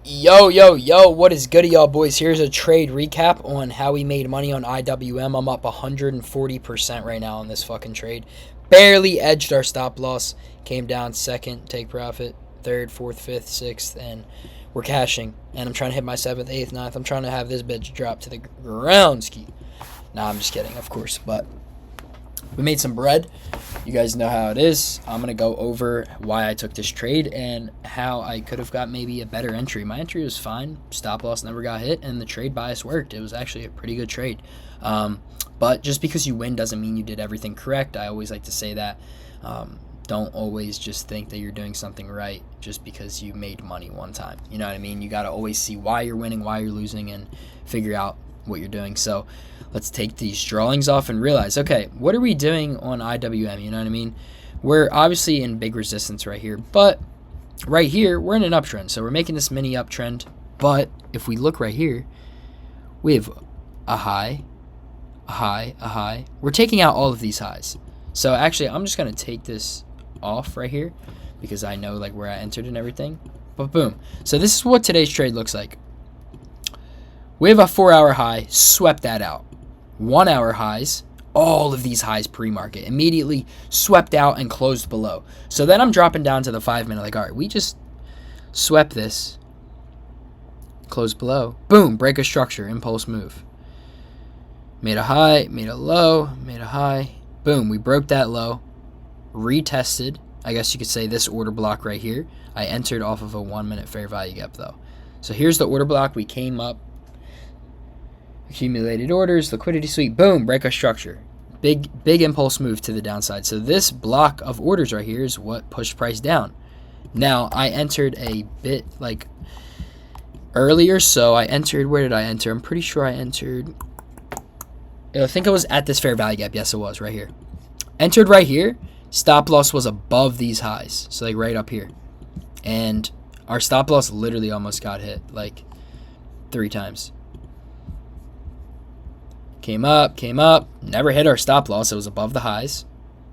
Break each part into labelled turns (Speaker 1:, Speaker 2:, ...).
Speaker 1: Yo, what is good, y'all boys? Here's a trade recap on how we made money on IWM. I'm up 140% right now on this fucking trade. Barely edged our stop loss. Came down second, take profit, third, fourth, fifth, sixth, and we're cashing. And I'm trying to hit my seventh, eighth, ninth. I'm trying to have this bitch drop to the ground ski. Nah, I'm just kidding, of course. But we made some bread. You guys know how it is. I'm going to go over why I took this trade and how I could have got maybe a better entry. My entry was fine. Stop loss never got hit, and the trade bias worked. It was actually a pretty good trade. But just because you win doesn't mean you did everything correct. I always like to say that. Don't always just think that you're doing something right just because you made money one time. You know what I mean? You got to always see why you're winning, why you're losing, and figure out what you're doing. So let's take these drawings off and realize, okay, what are we doing on IWM? You know what I mean? We're obviously in big resistance right here, but right here we're in an uptrend, so we're making this mini uptrend. But if we look right here, we have a high, a high, a high. We're taking out all of these highs. So actually I'm just going to take this off right here because I know like where I entered and everything. But boom. So this is what today's trade looks like. We have a 4-hour high, swept that out. 1-hour highs, all of these highs pre-market, immediately swept out and closed below. So then I'm dropping down to the 5-minute, like, all right, we just swept this, closed below, boom, break a structure, impulse move. Made a high, made a low, made a high, boom, we broke that low, retested, I guess you could say this order block right here. I entered off of a 1-minute fair value gap though. So here's the order block, we came up, accumulated orders, liquidity sweep, boom, break a structure. Big impulse move to the downside. So this block of orders right here is what pushed price down. Now, I entered a bit like earlier, so I entered, where did I enter? I'm pretty sure I entered, I think it was at this fair value gap. Yes, it was right here. Entered right here. Stop loss was above these highs, so like right up here. And our stop loss literally almost got hit like 3 times. Came up, never hit our stop loss. It was above the highs.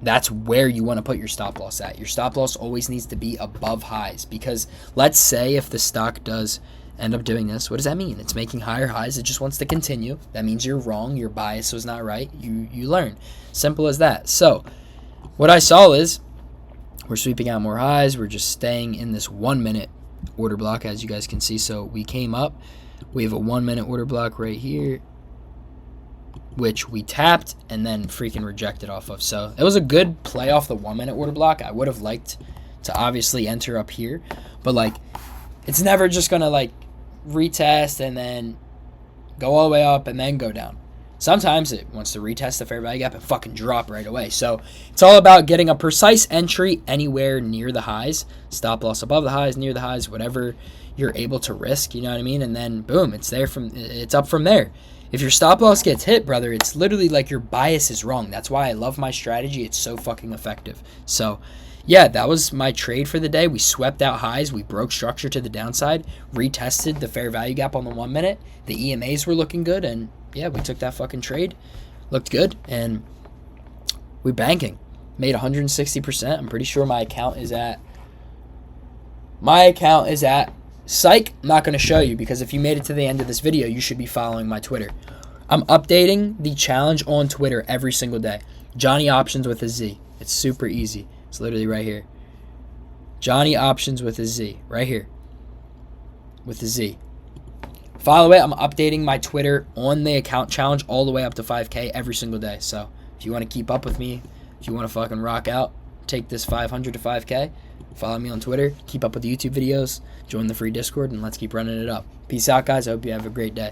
Speaker 1: That's where you want to put your stop loss at. Your stop loss always needs to be above highs because let's say if the stock does end up doing this, what does that mean? It's making higher highs. It just wants to continue. That means you're wrong. Your bias was not right. You learn. Simple as that. So what I saw is we're sweeping out more highs. We're just staying in this 1-minute order block, as you guys can see. So we came up. We have a 1-minute order block right here, which we tapped and then freaking rejected off of. So it was a good play off the 1-minute order block. I would have liked to obviously enter up here, but like it's never just gonna like retest and then go all the way up and then go down. Sometimes it wants to retest the fair value gap and fucking drop right away. So it's all about getting a precise entry anywhere near the highs, stop loss above the highs, near the highs, whatever you're able to risk, you know what I mean? And then boom, it's up from there. If your stop loss gets hit, brother, it's literally like your bias is wrong. That's why I love my strategy. It's so fucking effective. So, yeah, that was my trade for the day. We swept out highs. We broke structure to the downside, retested the fair value gap on the 1-minute. The EMAs were looking good, and, yeah, we took that fucking trade. Looked good, and we're banking. Made 160%. I'm pretty sure my account is at psych. I'm not going to show you because if you made it to the end of this video, you should be following my Twitter. I'm updating the challenge on Twitter every single day. Jonnyoptions with a Z. It's super easy. It's literally right here. Jonnyoptions with a Z. Right here. With a Z. Follow it. I'm updating my Twitter on the account challenge all the way up to 5K every single day. So if you want to keep up with me, if you want to fucking rock out, take this 500 to 5K, follow me on Twitter, keep up with the YouTube videos, join the free Discord, and let's keep running it up. Peace out, guys. I hope you have a great day.